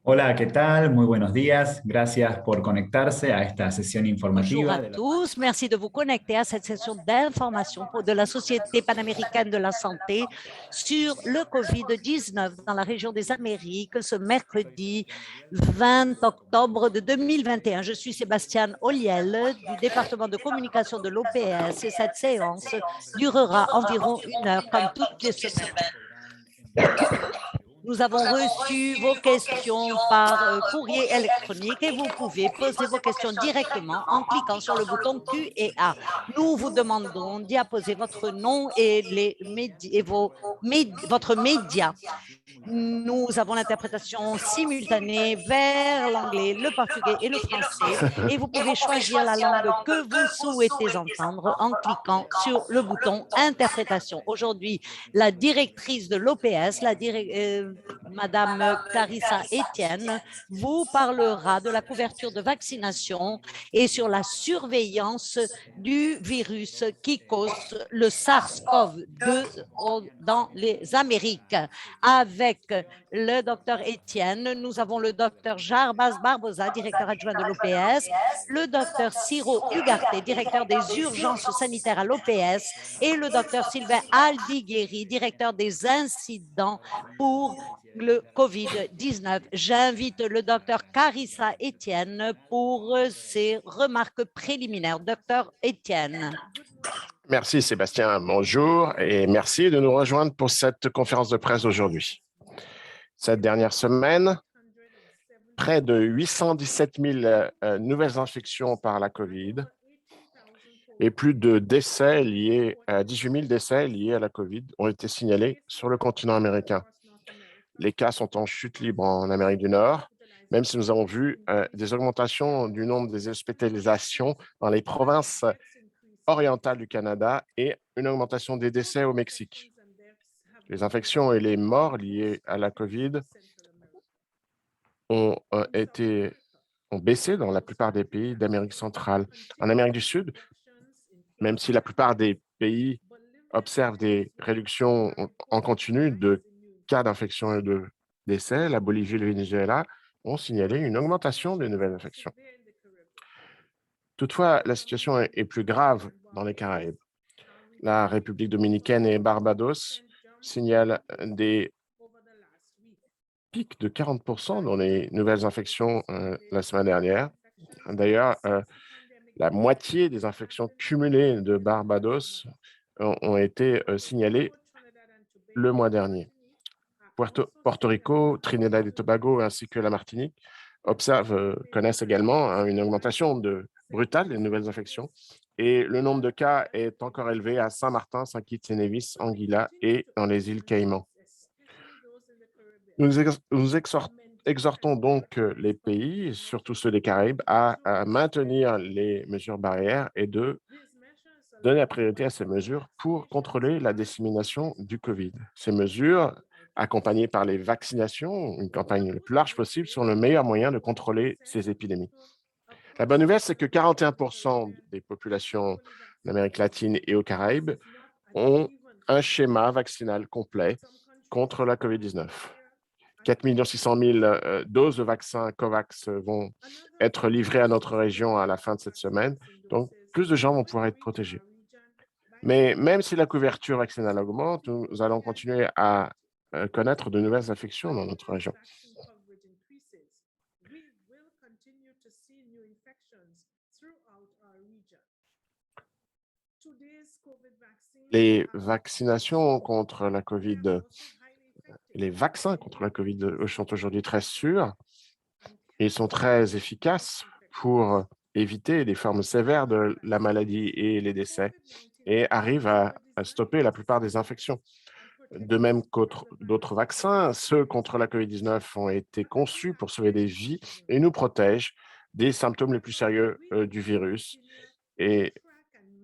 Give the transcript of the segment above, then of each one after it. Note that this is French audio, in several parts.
Hola, ¿qué tal? Muy buenos días. Gracias por conectarse a esta sesión Bonjour informativa à tous. Merci de vous connecter à cette session d'information de la Société panaméricaine de la santé sur le COVID-19 dans la région des Amériques ce mercredi 20 octobre de 2021. Je suis Sébastien Oliel du département de communication de l'OPS et cette séance durera environ 1 heure comme toutes les semaines. Nous avons reçu vos questions par courrier électronique et vous pouvez poser vos questions directement en cliquant sur le bouton Q et A. Nous vous demandons d'y apposer votre nom et, votre média. Nous avons l'interprétation simultanée vers l'anglais, le portugais et le français et vous pouvez choisir la langue que vous souhaitez entendre en cliquant sur le bouton interprétation. Aujourd'hui, la directrice de l'OPS, Madame Clarissa Etienne, vous parlera de la couverture de vaccination et sur la surveillance du virus qui cause le SARS-CoV-2 dans les Amériques. Avec le docteur Etienne, nous avons le docteur Jarbas Barbosa, directeur adjoint de l'OPS, le docteur Ciro Ugarte, directeur des urgences sanitaires à l'OPS, et le docteur Sylvain Aldigueri, directeur des incidents pour le COVID-19. J'invite le docteur Carissa Etienne pour ses remarques préliminaires. Docteur Etienne. Merci Sébastien, bonjour et merci de nous rejoindre pour cette conférence de presse aujourd'hui. Cette dernière semaine, près de 817 000 nouvelles infections par la COVID et plus de décès liés, 18 000 décès liés à la COVID ont été signalés sur le continent américain. Les cas sont en chute libre en Amérique du Nord, même si nous avons vu des augmentations du nombre des hospitalisations dans les provinces orientale du Canada et une augmentation des décès au Mexique. Les infections et les morts liées à la COVID ont baissé dans la plupart des pays d'Amérique centrale. En Amérique du Sud, même si la plupart des pays observent des réductions en continu de cas d'infection et de décès, la Bolivie et le Venezuela ont signalé une augmentation des nouvelles infections. Toutefois, la situation est plus grave dans les Caraïbes. La République dominicaine et Barbados signalent des pics de 40% dans les nouvelles infections la semaine dernière. D'ailleurs, la moitié des infections cumulées de Barbados ont été signalées le mois dernier. Porto Rico, Trinidad et Tobago ainsi que la Martinique connaissent également une augmentation brutale des nouvelles infections. Et le nombre de cas est encore élevé à Saint-Martin, Saint-Kitts et Nevis, Anguilla et dans les îles Caïmans. Nous exhortons donc les pays, surtout ceux des Caraïbes, à maintenir les mesures barrières et de donner la priorité à ces mesures pour contrôler la dissémination du COVID. Ces mesures, accompagnées par les vaccinations, une campagne le plus large possible, sont le meilleur moyen de contrôler ces épidémies. La bonne nouvelle, c'est que 41% des populations d'Amérique latine et aux Caraïbes ont un schéma vaccinal complet contre la COVID-19. 4 600 000 doses de vaccins COVAX vont être livrées à notre région à la fin de cette semaine. Donc, plus de gens vont pouvoir être protégés. Mais même si la couverture vaccinale augmente, nous allons continuer à connaître de nouvelles infections dans notre région. Les vaccinations contre la COVID, les vaccins contre la COVID sont aujourd'hui très sûrs. Ils sont très efficaces pour éviter les formes sévères de la maladie et les décès et arrivent à stopper la plupart des infections. De même qu'autre d'autres vaccins, ceux contre la COVID-19 ont été conçus pour sauver des vies et nous protègent des symptômes les plus sérieux du virus. Et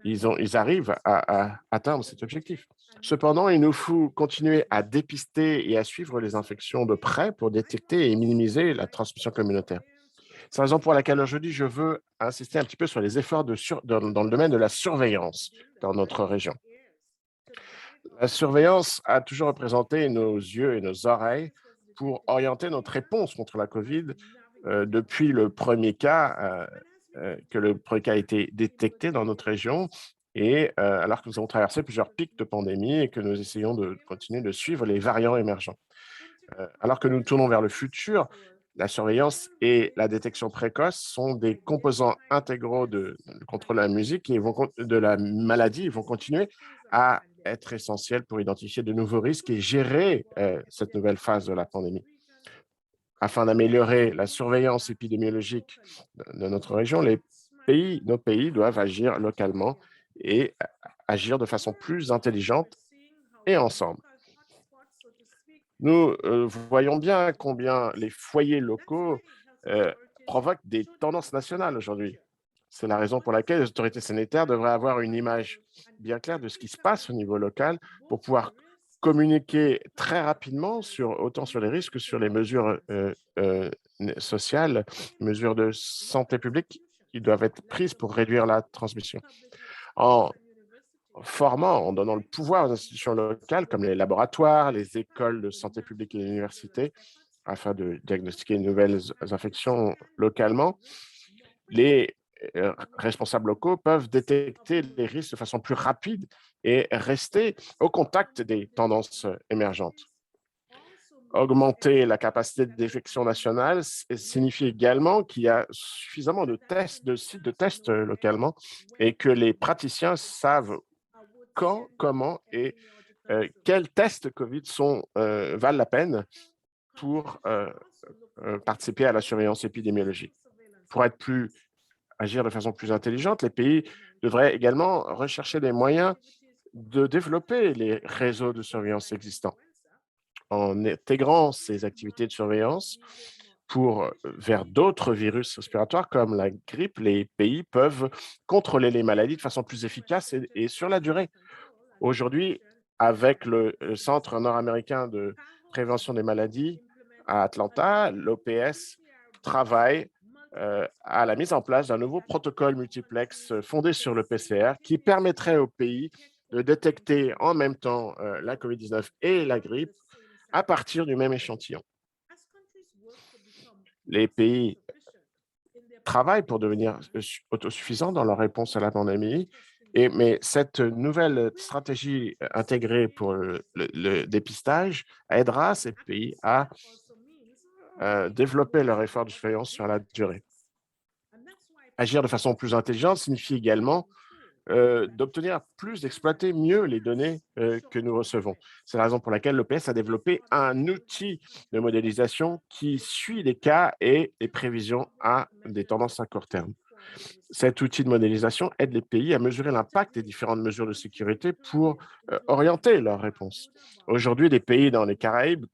ils arrivent à atteindre cet objectif. Cependant, il nous faut continuer à dépister et à suivre les infections de près pour détecter et minimiser la transmission communautaire. C'est la raison pour laquelle aujourd'hui, je veux insister un petit peu sur les efforts dans le domaine de la surveillance dans notre région. La surveillance a toujours représenté nos yeux et nos oreilles pour orienter notre réponse contre la COVID depuis le premier cas, que le premier cas a été détecté dans notre région, et alors que nous avons traversé plusieurs pics de pandémie et que nous essayons de continuer de suivre les variants émergents. Alors que nous nous tournons vers le futur, la surveillance et la détection précoce sont des composants intégraux de contrôle de la musique et de la maladie. Ils vont continuer à être essentiels pour identifier de nouveaux risques et gérer cette nouvelle phase de la pandémie. Afin d'améliorer la surveillance épidémiologique de notre région, nos pays doivent agir localement et agir de façon plus intelligente et ensemble. Nous voyons bien combien les foyers locaux provoquent des tendances nationales aujourd'hui. C'est la raison pour laquelle les autorités sanitaires devraient avoir une image bien claire de ce qui se passe au niveau local pour pouvoir communiquer très rapidement autant sur les risques que sur les mesures sociales, mesures de santé publique qui doivent être prises pour réduire la transmission. En formant, en donnant le pouvoir aux institutions locales comme les laboratoires, les écoles de santé publique et les universités, afin de diagnostiquer de nouvelles infections localement, les responsables locaux peuvent détecter les risques de façon plus rapide et rester au contact des tendances émergentes. Augmenter la capacité de détection nationale signifie également qu'il y a suffisamment de sites de tests localement et que les praticiens savent quand, comment et quels tests COVID valent la peine pour participer à la surveillance épidémiologique. Pour agir de façon plus intelligente, les pays devraient également rechercher des moyens de développer les réseaux de surveillance existants. En intégrant ces activités de surveillance vers d'autres virus respiratoires comme la grippe, les pays peuvent contrôler les maladies de façon plus efficace et sur la durée. Aujourd'hui, avec le Centre nord-américain de prévention des maladies à Atlanta, l'OPS travaille à la mise en place d'un nouveau protocole multiplex fondé sur le PCR qui permettrait aux pays de détecter en même temps la COVID-19 et la grippe à partir du même échantillon. Les pays travaillent pour devenir autosuffisants dans leur réponse à la pandémie, mais cette nouvelle stratégie intégrée pour le dépistage aidera ces pays à développer leur effort de surveillance sur la durée. Agir de façon plus intelligente signifie également d'obtenir plus, d'exploiter mieux les données que nous recevons. C'est la raison pour laquelle l'OPS a développé un outil de modélisation qui suit les cas et les prévisions à des tendances à court terme. Cet outil de modélisation aide les pays à mesurer l'impact des différentes mesures de sécurité pour orienter leurs réponses. Aujourd'hui, des pays dans les Caraïbes,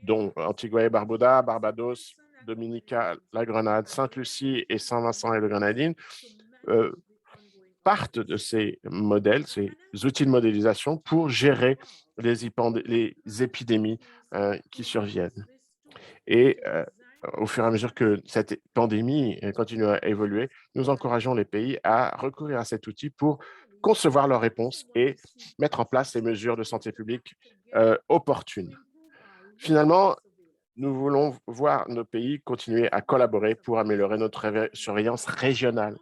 dont Antigua et Barbuda, Barbados, Dominica, la Grenade, Sainte-Lucie et Saint-Vincent et le Grenadines, partent de ces modèles, ces outils de modélisation pour gérer les épidémies qui surviennent. Et au fur et à mesure que cette pandémie continue à évoluer, nous encourageons les pays à recourir à cet outil pour concevoir leurs réponses et mettre en place les mesures de santé publique opportunes. Finalement, nous voulons voir nos pays continuer à collaborer pour améliorer notre surveillance régionale.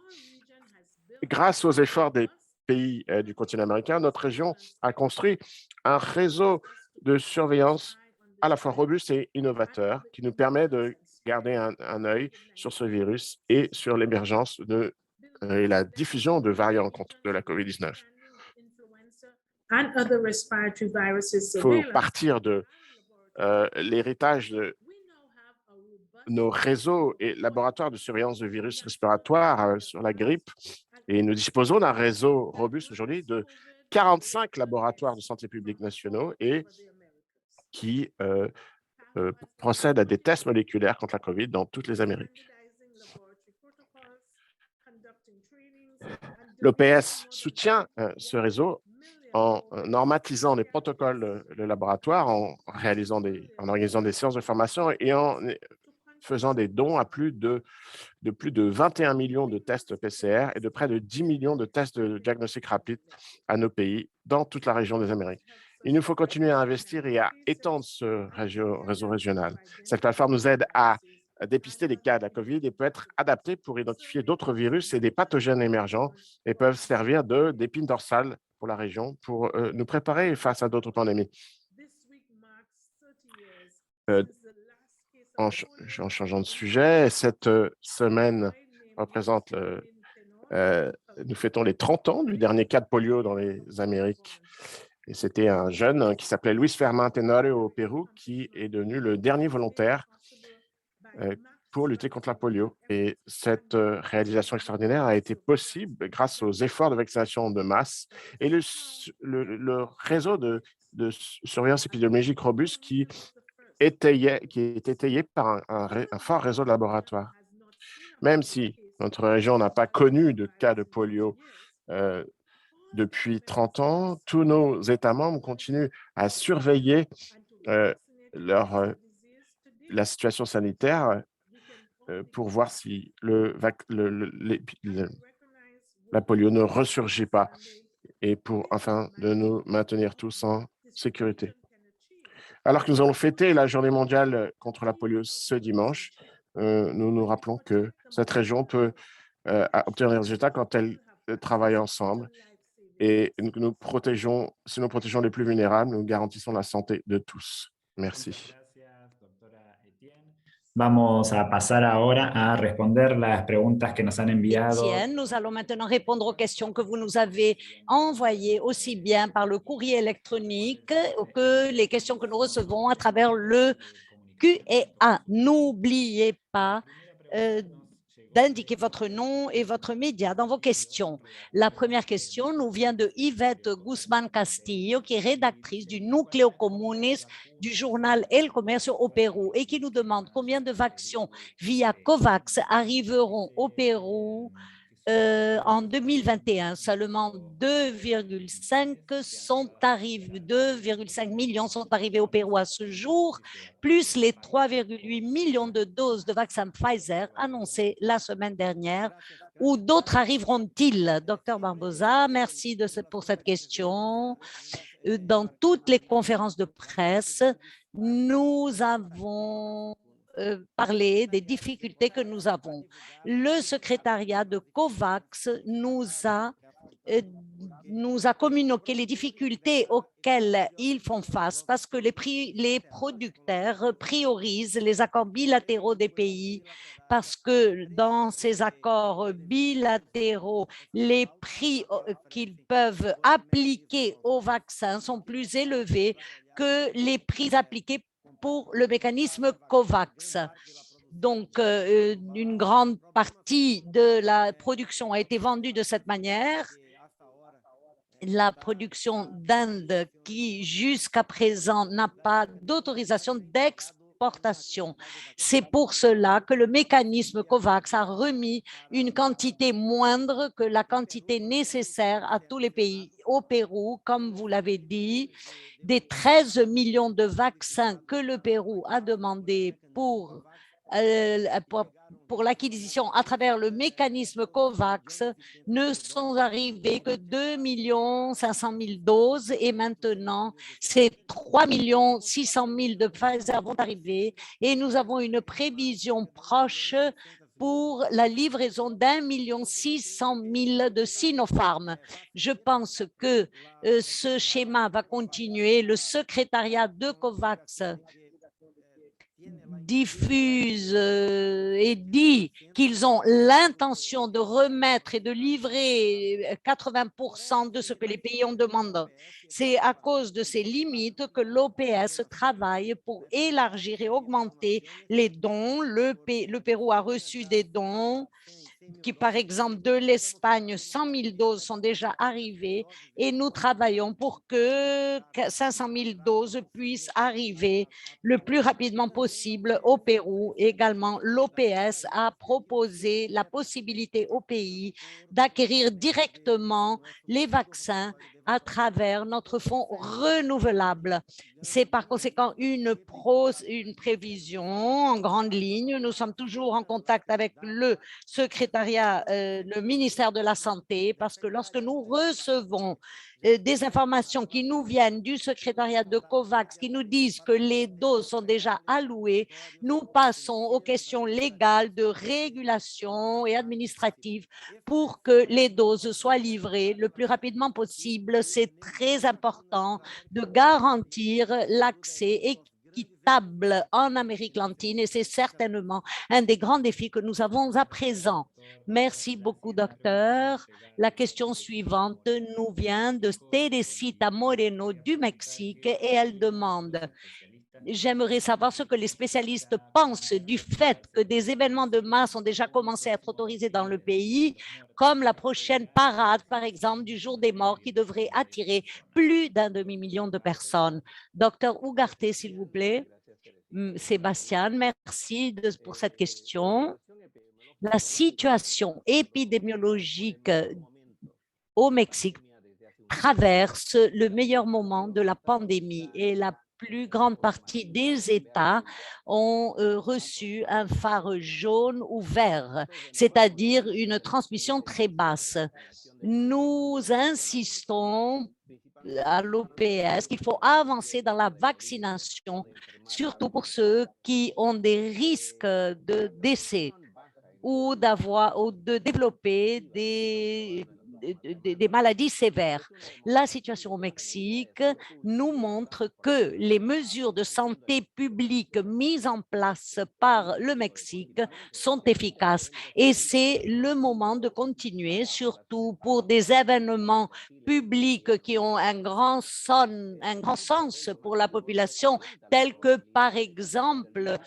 Grâce aux efforts des pays du continent américain, notre région a construit un réseau de surveillance à la fois robuste et innovateur qui nous permet de garder un œil sur ce virus et sur l'émergence et la diffusion de variants de la COVID-19. Il faut partir de l'héritage de nos réseaux et laboratoires de surveillance de virus respiratoires sur la grippe. Et nous disposons d'un réseau robuste aujourd'hui de 45 laboratoires de santé publique nationaux et qui procèdent à des tests moléculaires contre la COVID dans toutes les Amériques. L'OPS soutient ce réseau en normatisant les protocoles de laboratoire, en organisant des séances de formation et en faisant des dons à plus de 21 millions de tests PCR et de près de 10 millions de tests de diagnostic rapide à nos pays dans toute la région des Amériques. Il nous faut continuer à investir et à étendre ce réseau régional. Cette plateforme nous aide à dépister les cas de la COVID et peut être adaptée pour identifier d'autres virus et des pathogènes émergents et peuvent servir d'épine dorsale pour la région pour nous préparer face à d'autres pandémies. En changeant de sujet, cette semaine représente nous fêtons les 30 ans du dernier cas de polio dans les Amériques. Et c'était un jeune qui s'appelait Luis Fermin Tenorio au Pérou qui est devenu le dernier volontaire pour lutter contre la polio. Et cette réalisation extraordinaire a été possible grâce aux efforts de vaccination de masse et le réseau de surveillance épidémiologique robuste qui est étayé par un fort réseau de laboratoires. Même si notre région n'a pas connu de cas de polio depuis 30 ans, tous nos États membres continuent à surveiller la situation sanitaire pour voir si la polio ne ressurgit pas et pour afin de nous maintenir tous en sécurité. Alors que nous allons fêter la journée mondiale contre la polio ce dimanche, nous nous rappelons que cette région peut obtenir des résultats quand elle travaille ensemble. Et si nous protégeons les plus vulnérables, nous garantissons la santé de tous. Merci. Vamos a pasar ahora a responder las preguntas que nos han enviado. Étienne, nous allons maintenant répondre aux questions que vous nous avez envoyées aussi bien par le courrier électronique que les questions que nous recevons à travers le Q&A. N'oubliez pas d'indiquer votre nom et votre média dans vos questions. La première question nous vient de Yvette Guzman Castillo, qui est rédactrice du Núcleo Comunes du journal El Comercio au Pérou et qui nous demande combien de vaccins via COVAX arriveront au Pérou en 2021. Seulement 2,5 millions sont arrivés au Pérou à ce jour, plus les 3,8 millions de doses de vaccin Pfizer annoncées la semaine dernière. Où d'autres arriveront-ils? Docteur Barbosa, merci pour cette question. Dans toutes les conférences de presse, nous avons parler des difficultés que nous avons. Le secrétariat de COVAX nous a communiqué les difficultés auxquelles ils font face parce que les producteurs priorisent les accords bilatéraux des pays parce que dans ces accords bilatéraux, les prix qu'ils peuvent appliquer aux vaccins sont plus élevés que les prix appliqués pour le mécanisme COVAX. Donc, une grande partie de la production a été vendue de cette manière. La production d'Inde, qui jusqu'à présent n'a pas d'autorisation d'exportation. C'est pour cela que le mécanisme COVAX a remis une quantité moindre que la quantité nécessaire à tous les pays. Au Pérou, comme vous l'avez dit, des 13 millions de vaccins que le Pérou a demandé pour l'acquisition à travers le mécanisme COVAX ne sont arrivés que 2,5 millions doses et maintenant ces 3,6 millions de Pfizer vont arriver et nous avons une prévision proche pour la livraison d'1,6 million de Sinopharm. Je pense que ce schéma va continuer. Le secrétariat de COVAX diffuse et dit qu'ils ont l'intention de remettre et de livrer 80% de ce que les pays ont demandé. C'est à cause de ces limites que l'OPS travaille pour élargir et augmenter les dons. Le Pérou a reçu des dons qui, par exemple, de l'Espagne, 100 000 doses sont déjà arrivées et nous travaillons pour que 500 000 doses puissent arriver le plus rapidement possible au Pérou. Également, l'OPS a proposé la possibilité au pays d'acquérir directement les vaccins à travers notre fonds renouvelable. C'est par conséquent une prévision en grande ligne. Nous sommes toujours en contact avec le secrétariat, le ministère de la Santé, parce que lorsque nous recevons des informations qui nous viennent du secrétariat de COVAX qui nous disent que les doses sont déjà allouées, nous passons aux questions légales de régulation et administratives pour que les doses soient livrées le plus rapidement possible. C'est très important de garantir l'accès équitable en Amérique latine et c'est certainement un des grands défis que nous avons à présent. Merci beaucoup, docteur. La question suivante nous vient de Teresita Moreno du Mexique et elle demande: j'aimerais savoir ce que les spécialistes pensent du fait que des événements de masse ont déjà commencé à être autorisés dans le pays, comme la prochaine parade, par exemple, du Jour des morts, qui devrait attirer plus d'un demi-million de personnes. Docteur Ugarte, s'il vous plaît. Sébastien, merci pour cette question. La situation épidémiologique au Mexique traverse le meilleur moment de la pandémie et la plus grande partie des États ont reçu un phare jaune ou vert, c'est-à-dire une transmission très basse. Nous insistons à l'OPS qu'il faut avancer dans la vaccination, surtout pour ceux qui ont des risques de décès ou de développer des maladies sévères. La situation au Mexique nous montre que les mesures de santé publique mises en place par le Mexique sont efficaces et c'est le moment de continuer, surtout pour des événements publics qui ont un grand sens pour la population, tels que par exemple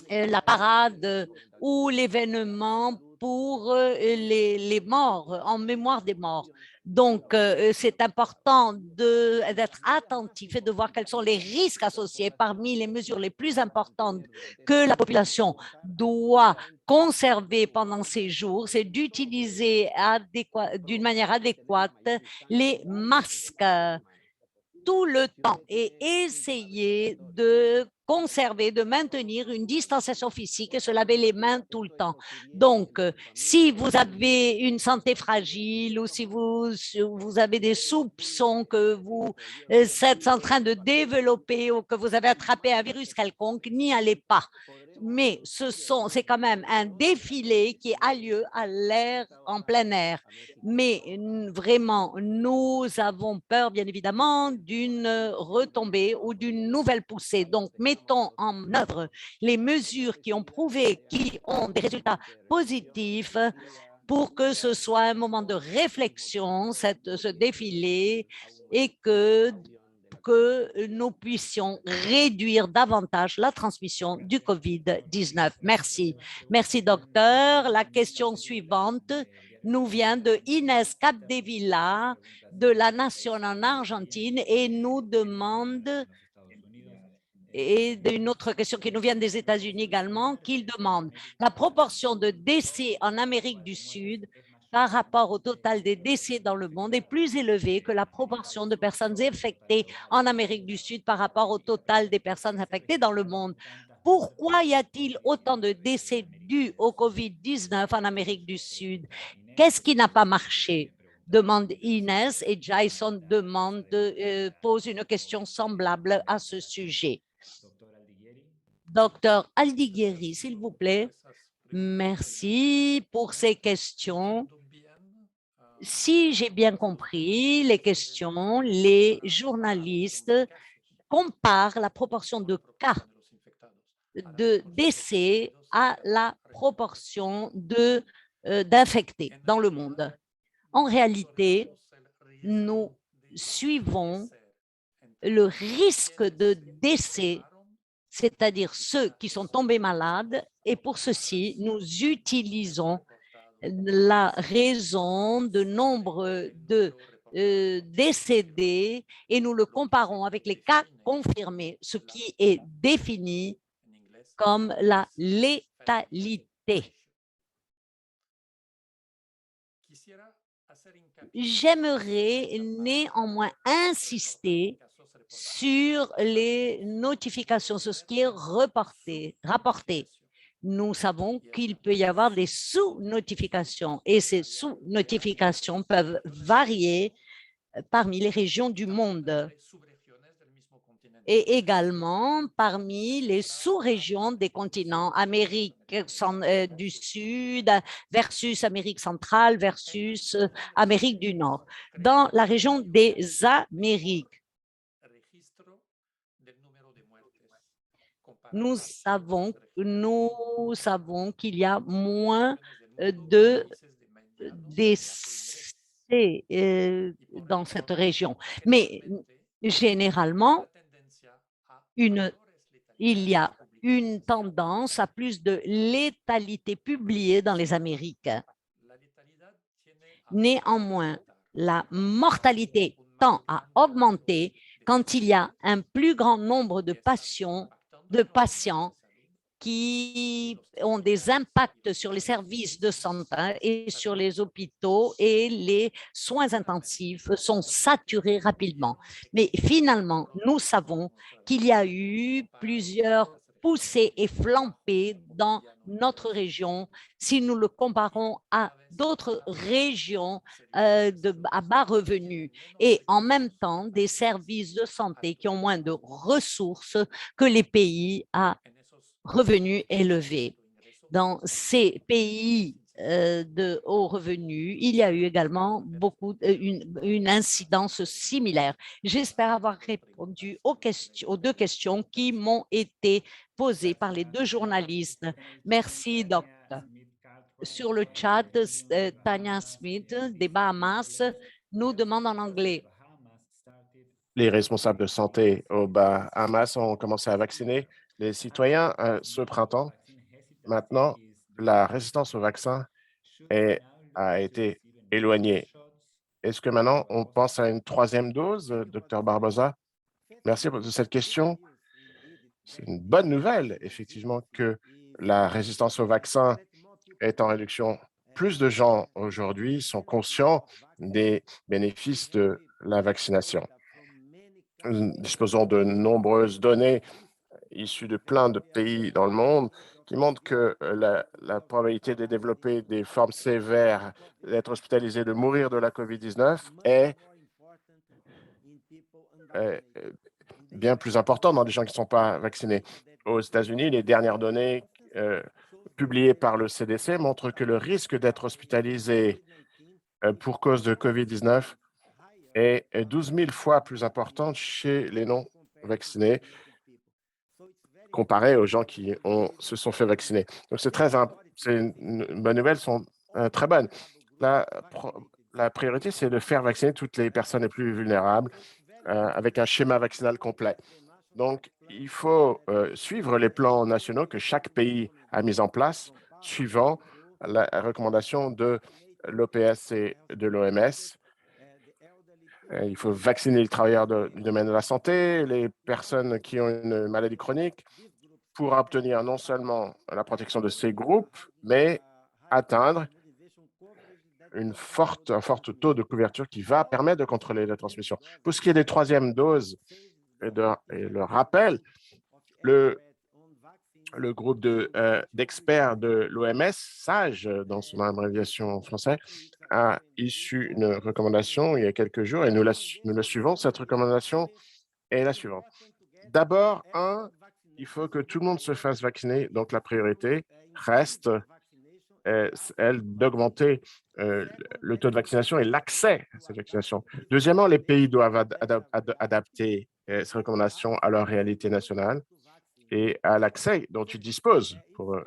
la parade ou l'événement pour les morts, en mémoire des morts. Donc, c'est important d'être attentif et de voir quels sont les risques associés. Parmi les mesures les plus importantes que la population doit conserver pendant ces jours, c'est d'utiliser d'une manière adéquate les masques tout le temps et essayer de conserver, de maintenir une distanciation physique et se laver les mains tout le temps. Donc, si vous avez une santé fragile ou si vous avez des soupçons que vous êtes en train de développer ou que vous avez attrapé un virus quelconque, n'y allez pas. Mais c'est quand même un défilé qui a lieu à l'air, en plein air. Mais vraiment, nous avons peur, bien évidemment, d'une retombée ou d'une nouvelle poussée. Donc, mettons en œuvre les mesures qui ont prouvé, qui ont des résultats positifs pour que ce soit un moment de réflexion, ce défilé, et que nous puissions réduire davantage la transmission du COVID-19. Merci. Merci, docteur. La question suivante nous vient de Inès Capdevila de la Nation en Argentine et nous demande, et d'une autre question qui nous vient des États-Unis également, qu'il demande la proportion de décès en Amérique du Sud par rapport au total des décès dans le monde est plus élevée que la proportion de personnes infectées en Amérique du Sud par rapport au total des personnes infectées dans le monde. Pourquoi y a-t-il autant de décès dus au COVID-19 en Amérique du Sud? Qu'est-ce qui n'a pas marché? Demande Inès et Jason pose une question semblable à ce sujet. Docteur Aldigueri, s'il vous plaît. Merci pour ces questions. Si j'ai bien compris les questions, les journalistes comparent la proportion de cas de décès à la proportion d'infectés dans le monde. En réalité, nous suivons le risque de décès, c'est-à-dire ceux qui sont tombés malades, et pour ceci, nous utilisons la raison de nombre de décédés et nous le comparons avec les cas confirmés, ce qui est défini comme la létalité. J'aimerais néanmoins insister sur les notifications, sur ce qui est rapporté. Nous savons qu'il peut y avoir des sous-notifications et ces sous-notifications peuvent varier parmi les régions du monde et également parmi les sous-régions des continents, Amérique du Sud versus Amérique centrale versus Amérique du Nord. Dans la région des Amériques, nous savons qu'il y a moins de décès dans cette région. Mais généralement, il y a une tendance à plus de létalité publiée dans les Amériques. Néanmoins, la mortalité tend à augmenter quand il y a un plus grand nombre de patients qui ont des impacts sur les services de santé et sur les hôpitaux, et les soins intensifs sont saturés rapidement. Mais finalement, nous savons qu'il y a eu plusieurs poussées et flambées dans notre région si nous le comparons à d'autres régions à bas revenus, et en même temps des services de santé qui ont moins de ressources que les pays à revenus élevés. Dans ces pays de hauts revenus, il y a eu également une incidence similaire. J'espère avoir répondu aux deux questions qui m'ont été posées par les deux journalistes. Merci, docteur. Sur le chat, Tanya Smith des Bahamas nous demande en anglais. Les responsables de santé aux Bahamas ont commencé à vacciner les citoyens ce printemps. Maintenant, la résistance au vaccin a été éloignée. Est-ce que maintenant, on pense à une troisième dose, docteur Barbosa? Merci pour cette question. C'est une bonne nouvelle, effectivement, que la résistance au vaccin est en réduction. Plus de gens aujourd'hui sont conscients des bénéfices de la vaccination. Nous disposons de nombreuses données issues de plein de pays dans le monde qui montrent que la probabilité de développer des formes sévères, d'être hospitalisé, de mourir de la COVID-19 est bien plus importante dans les gens qui ne sont pas vaccinés. Aux États-Unis, les dernières données publiées par le CDC montrent que le risque d'être hospitalisé pour cause de COVID-19 est 12 000 fois plus important chez les non-vaccinés comparé aux gens qui se sont fait vacciner. Donc, c'est une bonne nouvelle, sont très bonnes. La priorité, c'est de faire vacciner toutes les personnes les plus vulnérables avec un schéma vaccinal complet. Donc, il faut suivre les plans nationaux que chaque pays a mis en place, suivant la recommandation de l'OPS et de l'OMS. Il faut vacciner les travailleurs du domaine de la santé, les personnes qui ont une maladie chronique, pour obtenir non seulement la protection de ces groupes, mais atteindre un fort taux de couverture qui va permettre de contrôler la transmission. Pour ce qui est des troisièmes doses et le rappel, le groupe d'experts de l'OMS, SAGE, dans son abréviation en français, a issu une recommandation il y a quelques jours et nous la suivons. Cette recommandation est la suivante. D'abord, il faut que tout le monde se fasse vacciner. Donc, la priorité reste, elle, d'augmenter le taux de vaccination et l'accès à cette vaccination. Deuxièmement, les pays doivent adapter ces recommandations à leur réalité nationale et à l'accès dont ils disposent pour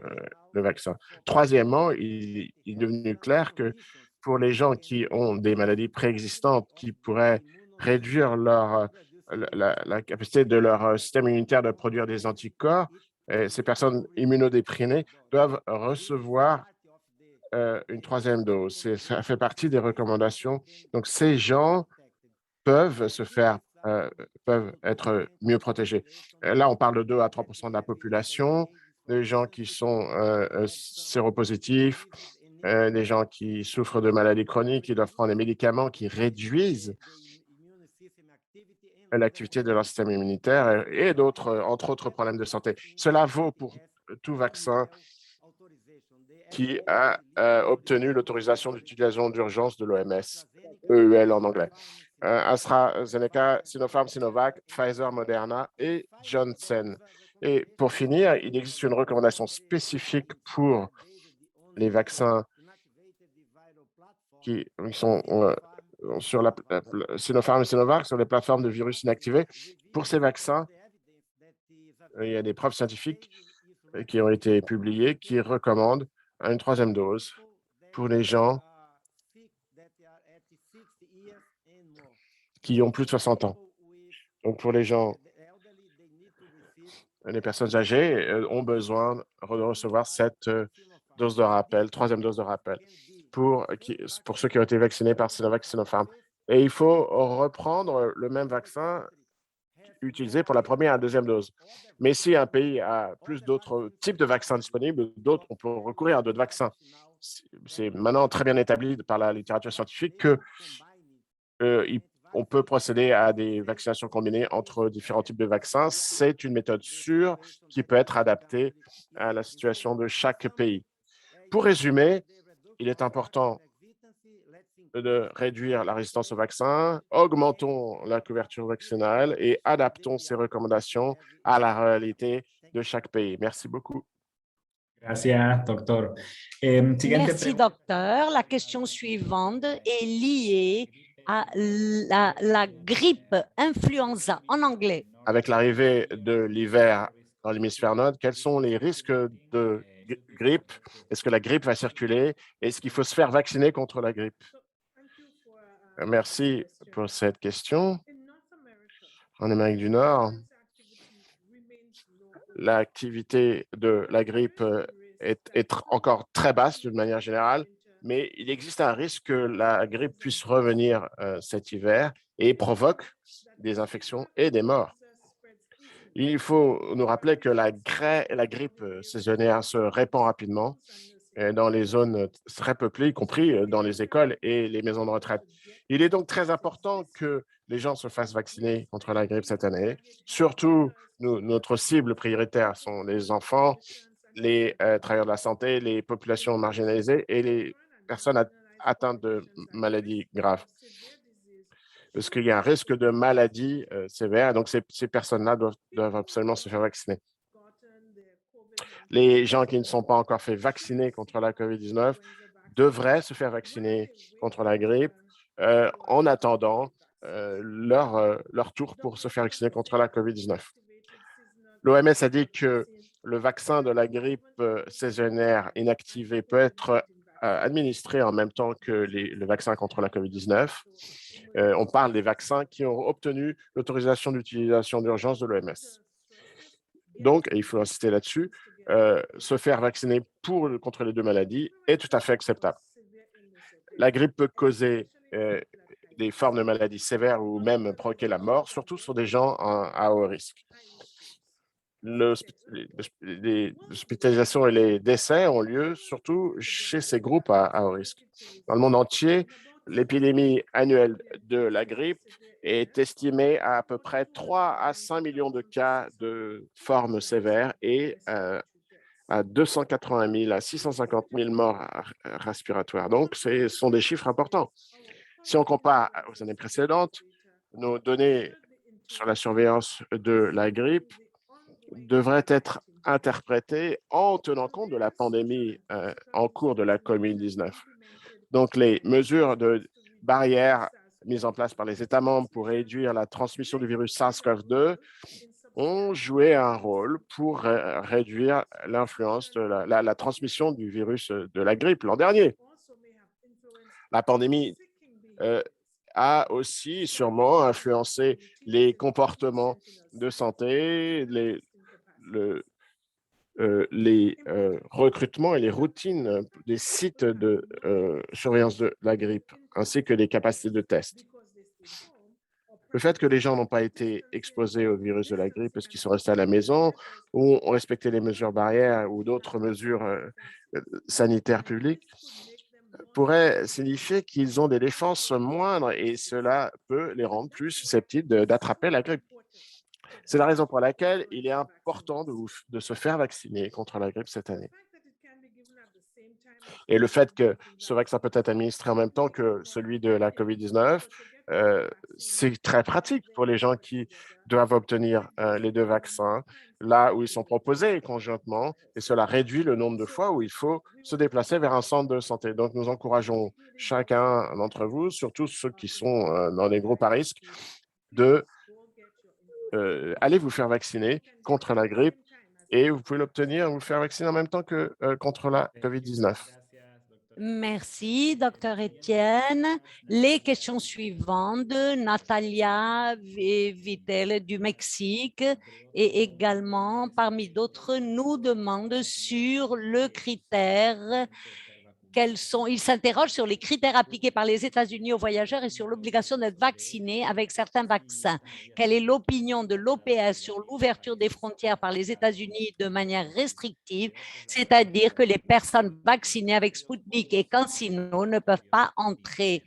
le vaccin. Troisièmement, il est devenu clair que pour les gens qui ont des maladies préexistantes qui pourraient réduire la capacité de leur système immunitaire de produire des anticorps, ces personnes immunodéprimées doivent recevoir une troisième dose. Ça fait partie des recommandations. Donc, ces gens peuvent peuvent être mieux protégés. Là, on parle de 2 à 3 % de la population, des gens qui sont séropositifs, des gens qui souffrent de maladies chroniques, qui doivent prendre des médicaments qui réduisent l'activité de leur système immunitaire et d'autres, entre autres problèmes de santé. Cela vaut pour tout vaccin qui a obtenu l'autorisation d'utilisation d'urgence de l'OMS, EUL en anglais. AstraZeneca, Sinopharm, Sinovac, Pfizer, Moderna et Johnson. Et pour finir, il existe une recommandation spécifique pour les vaccins qui sont sur la Sinopharm et Sinovac, sur les plateformes de virus inactivés. Pour ces vaccins, il y a des preuves scientifiques qui ont été publiées qui recommandent une troisième dose pour les gens qui ont plus de 60 ans. Donc, pour les gens, les personnes âgées ont besoin de recevoir cette dose de rappel, troisième dose de rappel, pour ceux qui ont été vaccinés par Sinovac et Sinopharm. Et il faut reprendre le même vaccin utilisé pour la première et la deuxième dose. Mais si un pays a plus d'autres types de vaccins disponibles, on peut recourir à d'autres vaccins. C'est maintenant très bien établi par la littérature scientifique que on peut procéder à des vaccinations combinées entre différents types de vaccins. C'est une méthode sûre qui peut être adaptée à la situation de chaque pays. Pour résumer, il est important de réduire la résistance au vaccin, augmentons la couverture vaccinale et adaptons ces recommandations à la réalité de chaque pays. Merci beaucoup. Gracias, doctor. Merci, docteur. La question suivante est liée à la grippe influenza en anglais. Avec l'arrivée de l'hiver dans l'hémisphère nord, quels sont les risques de grippe? Est-ce que la grippe va circuler? Est-ce qu'il faut se faire vacciner contre la grippe? Merci pour cette question. En Amérique du Nord, l'activité de la grippe est encore très basse d'une manière générale, mais il existe un risque que la grippe puisse revenir cet hiver et provoque des infections et des morts. Il faut nous rappeler que la grippe saisonnière se répand rapidement dans les zones très peuplées, y compris dans les écoles et les maisons de retraite. Il est donc très important que les gens se fassent vacciner contre la grippe cette année. Surtout, notre cible prioritaire sont les enfants, les travailleurs de la santé, les populations marginalisées et les personnes atteintes de maladies graves. Parce qu'il y a un risque de maladie sévère. Donc, ces personnes-là doivent absolument se faire vacciner. Les gens qui ne sont pas encore fait vacciner contre la COVID-19 devraient se faire vacciner contre la grippe en attendant leur tour pour se faire vacciner contre la COVID-19. L'OMS a dit que le vaccin de la grippe saisonnière inactivée peut être administré en même temps que le vaccin contre la COVID-19. On parle des vaccins qui ont obtenu l'autorisation d'utilisation d'urgence de l'OMS. Donc, et il faut insister là-dessus, se faire vacciner contre les deux maladies est tout à fait acceptable. La grippe peut causer des formes de maladies sévères ou même provoquer la mort, surtout sur des gens à haut risque. Les hospitalisations et les décès ont lieu surtout chez ces groupes à haut risque. Dans le monde entier, l'épidémie annuelle de la grippe est estimée à peu près 3 à 5 millions de cas de formes sévères et à 280 000 à 650 000 morts respiratoires. Donc, ce sont des chiffres importants. Si on compare aux années précédentes, nos données sur la surveillance de la grippe devraient être interprétées en tenant compte de la pandémie en cours de la COVID-19. Donc, les mesures de barrières mises en place par les États membres pour réduire la transmission du virus SARS-CoV-2 ont joué un rôle pour réduire l'influence de la transmission du virus de la grippe l'an dernier. La pandémie a aussi sûrement influencé les comportements de santé, les recrutements et les routines des sites de surveillance de la grippe, ainsi que des capacités de test. Le fait que les gens n'ont pas été exposés au virus de la grippe parce qu'ils sont restés à la maison ou ont respecté les mesures barrières ou d'autres mesures sanitaires publiques pourrait signifier qu'ils ont des défenses moindres et cela peut les rendre plus susceptibles d'attraper la grippe. C'est la raison pour laquelle il est important de se faire vacciner contre la grippe cette année. Et le fait que ce vaccin peut être administré en même temps que celui de la COVID-19, c'est très pratique pour les gens qui doivent obtenir les deux vaccins, là où ils sont proposés conjointement, et cela réduit le nombre de fois où il faut se déplacer vers un centre de santé. Donc, nous encourageons chacun d'entre vous, surtout ceux qui sont dans des groupes à risque, de aller vous faire vacciner contre la grippe et vous pouvez l'obtenir, vous faire vacciner en même temps que contre la COVID-19. Merci, docteur Etienne. Les questions suivantes de Natalia Vittel du Mexique et également, parmi d'autres, nous demande sur le critère il s'interroge sur les critères appliqués par les États-Unis aux voyageurs et sur l'obligation d'être vaccinés avec certains vaccins. Quelle est l'opinion de l'OPS sur l'ouverture des frontières par les États-Unis de manière restrictive, c'est-à-dire que les personnes vaccinées avec Sputnik et CanSino ne peuvent pas entrer?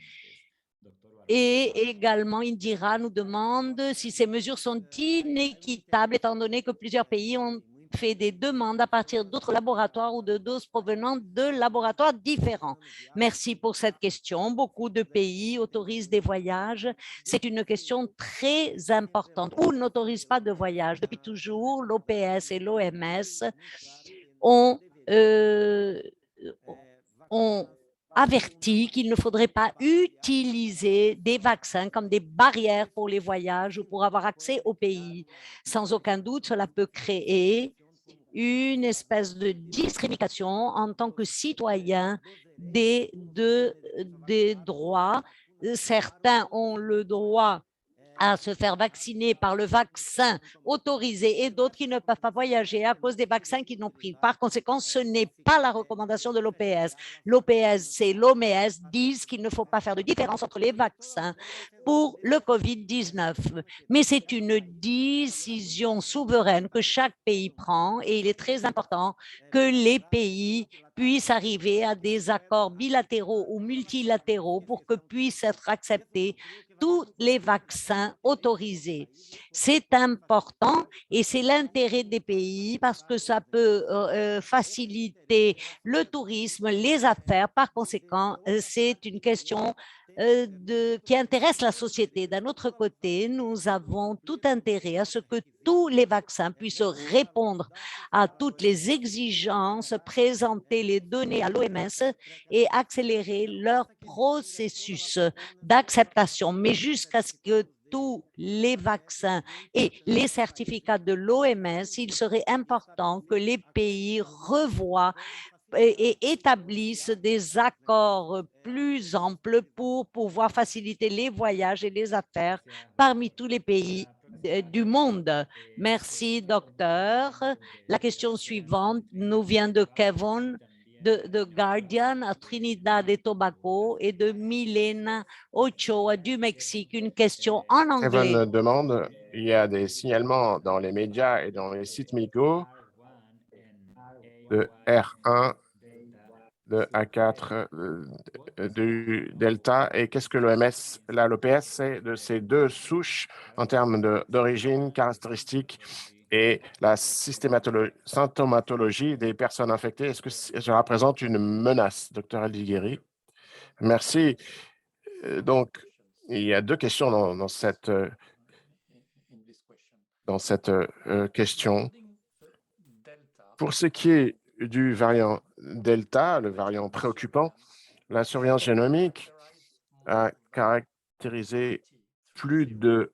Et également, Indira nous demande si ces mesures sont inéquitables, étant donné que plusieurs pays ont fait des demandes à partir d'autres laboratoires ou de doses provenant de laboratoires différents. Merci pour cette question. Beaucoup de pays autorisent des voyages. C'est une question très importante. Ou n'autorisent pas de voyage. Depuis toujours, l'OPS et l'OMS ont, ont averti qu'il ne faudrait pas utiliser des vaccins comme des barrières pour les voyages ou pour avoir accès au pays. Sans aucun doute, cela peut créer une espèce de discrimination en tant que citoyen des droits. Certains ont le droit à se faire vacciner par le vaccin autorisé et d'autres qui ne peuvent pas voyager à cause des vaccins qu'ils n'ont pris. Par conséquent, ce n'est pas la recommandation de l'OPS. L'OPS et l'OMS disent qu'il ne faut pas faire de différence entre les vaccins pour le COVID-19. Mais c'est une décision souveraine que chaque pays prend et il est très important que les pays puissent arriver à des accords bilatéraux ou multilatéraux pour que puissent être acceptés tous les vaccins autorisés. C'est important et c'est l'intérêt des pays parce que ça peut faciliter le tourisme, les affaires. Par conséquent, c'est une question qui intéresse la société. D'un autre côté, nous avons tout intérêt à ce que tous les vaccins puissent répondre à toutes les exigences, présenter les données à l'OMS et accélérer leur processus d'acceptation. Mais jusqu'à ce que tous les vaccins et les certificats de l'OMS, il serait important que les pays revoient et établissent des accords plus amples pour pouvoir faciliter les voyages et les affaires parmi tous les pays du monde. Merci, docteur. La question suivante nous vient de Kevin de Guardian à Trinidad et Tobago et de Milena Ochoa du Mexique. Une question en anglais. Evan demande, il y a des signalements dans les médias et dans les sites médicaux de R1, de A4, du Delta, et qu'est-ce que l'OPS sait de ces deux souches en termes d'origine, caractéristiques et la symptomatologie des personnes infectées? Est-ce que ça représente une menace, docteur Aldigueri? Merci. Donc, il y a deux questions dans cette question. Pour ce qui est du variant Delta, le variant préoccupant, la surveillance génomique a caractérisé plus de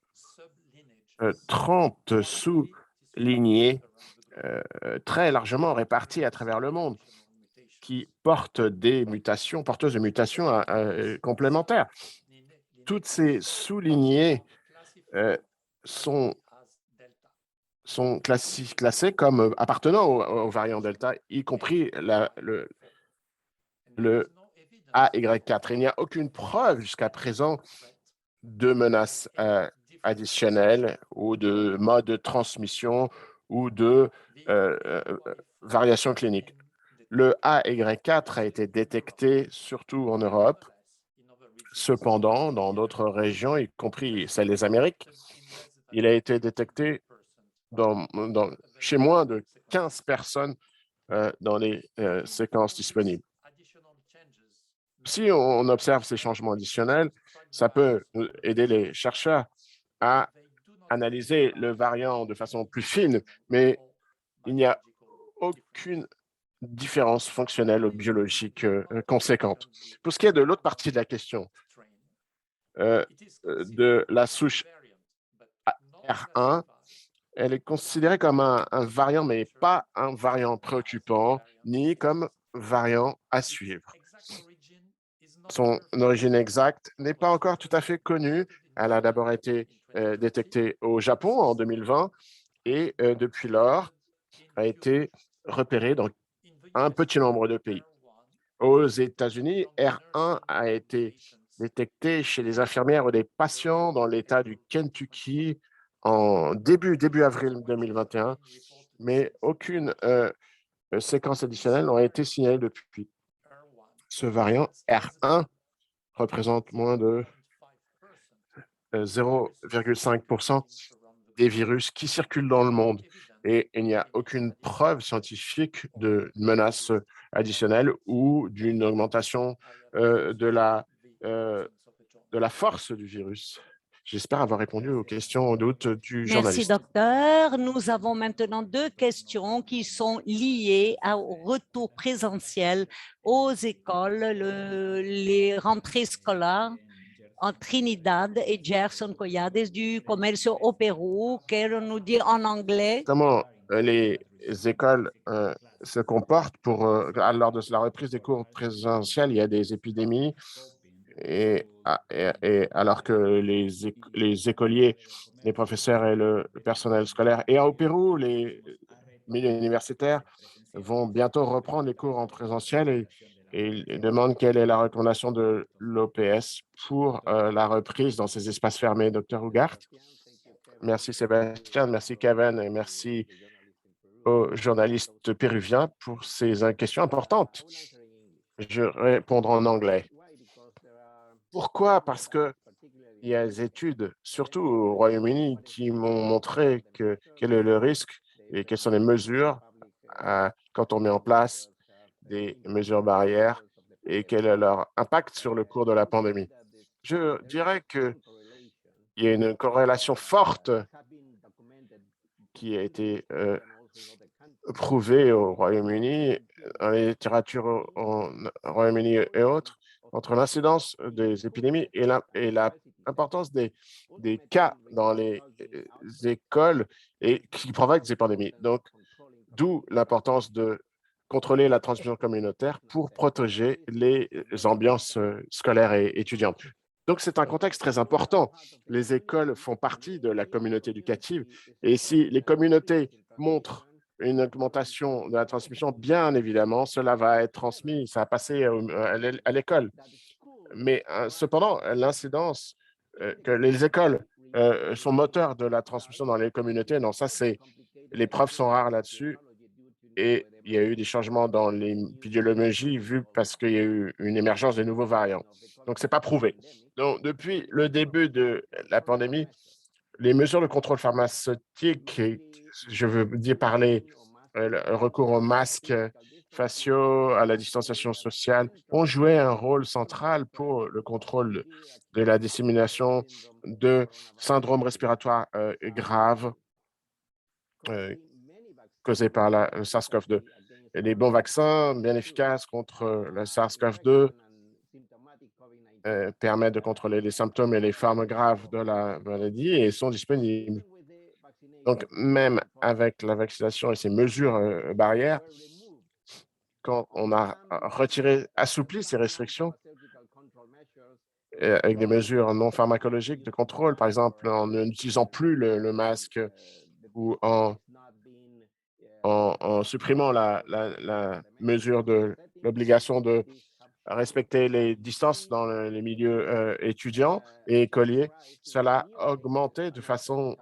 30 sous-lignées très largement réparties à travers le monde qui portent des mutations, porteuses de mutations complémentaires. Toutes ces sous-lignées sont classées comme appartenant au variant Delta, y compris le AY4. Il n'y a aucune preuve jusqu'à présent de menaces additionnelles ou de mode de transmission ou de variations cliniques. Le AY4 a été détecté surtout en Europe. Cependant, dans d'autres régions, y compris celles des Amériques, il a été détecté chez moins de 15 personnes dans les séquences disponibles. Si on observe ces changements additionnels, ça peut aider les chercheurs à analyser le variant de façon plus fine, mais il n'y a aucune différence fonctionnelle ou biologique conséquente. Pour ce qui est de l'autre partie de la question, de la souche R1, elle est considérée comme un variant, mais pas un variant préoccupant, ni comme variant à suivre. Son origine exacte n'est pas encore tout à fait connue. Elle a d'abord été détectée au Japon en 2020 et depuis lors a été repérée dans un petit nombre de pays. Aux États-Unis, R1 a été détecté chez les infirmières ou des patients dans l'État du Kentucky en début avril 2021, mais aucune séquence additionnelle n'a été signalée depuis. Ce variant R1 représente moins de 0,5% des virus qui circulent dans le monde et il n'y a aucune preuve scientifique de menace additionnelle ou d'une augmentation de la force du virus. J'espère avoir répondu aux questions aux doutes du Merci, journaliste. docteur. Nous avons maintenant deux questions qui sont liées au retour présentiel aux écoles, les rentrées scolaires en Trinidad et Gerson Coyades du Comercio au Pérou. Qu'elle nous dit en anglais? Comment les écoles se comportent lors de la reprise des cours présentiels? Il y a des épidémies et alors que les écoliers, les professeurs et le personnel scolaire, et au Pérou, les milieux universitaires vont bientôt reprendre les cours en présentiel et ils demandent quelle est la recommandation de l'OPS pour la reprise dans ces espaces fermés. Docteur Hougart. Merci Sébastien, merci Kevin et merci aux journalistes péruviens pour ces questions importantes. Je répondrai en anglais. Pourquoi? Parce que il y a des études, surtout au Royaume-Uni, qui m'ont montré quel est le risque et quelles sont les mesures quand on met en place des mesures barrières et quel est leur impact sur le cours de la pandémie. Je dirais qu'il y a une corrélation forte qui a été prouvée au Royaume-Uni, dans les littératures au Royaume-Uni et autres, entre l'incidence des épidémies et l'importance des cas dans les écoles et qui provoquent des pandémies. Donc, d'où l'importance de contrôler la transmission communautaire pour protéger les ambiances scolaires et étudiantes. Donc, c'est un contexte très important. Les écoles font partie de la communauté éducative et si les communautés montrent une augmentation de la transmission, bien évidemment, cela va être transmis, ça va passer à l'école. Mais cependant, l'incidence que les écoles sont moteurs de la transmission dans les communautés, non, ça c'est, les preuves sont rares là-dessus et il y a eu des changements dans l'épidémiologie vu parce qu'il y a eu une émergence de nouveaux variants. Donc, ce n'est pas prouvé. Donc, depuis le début de la pandémie, les mesures de contrôle pharmaceutique, je veux dire parler le recours aux masques faciaux, à la distanciation sociale, ont joué un rôle central pour le contrôle de la dissémination de syndromes respiratoires graves causés par la SARS-CoV-2. Et les bons vaccins bien efficaces contre la SARS-CoV-2 permettent de contrôler les symptômes et les formes graves de la maladie et sont disponibles. Donc, même avec la vaccination et ces mesures barrières, quand on a assoupli ces restrictions avec des mesures non pharmacologiques de contrôle, par exemple en n'utilisant plus le masque ou en supprimant la mesure de l'obligation de respecter les distances dans les milieux étudiants et écoliers, cela a augmenté de façon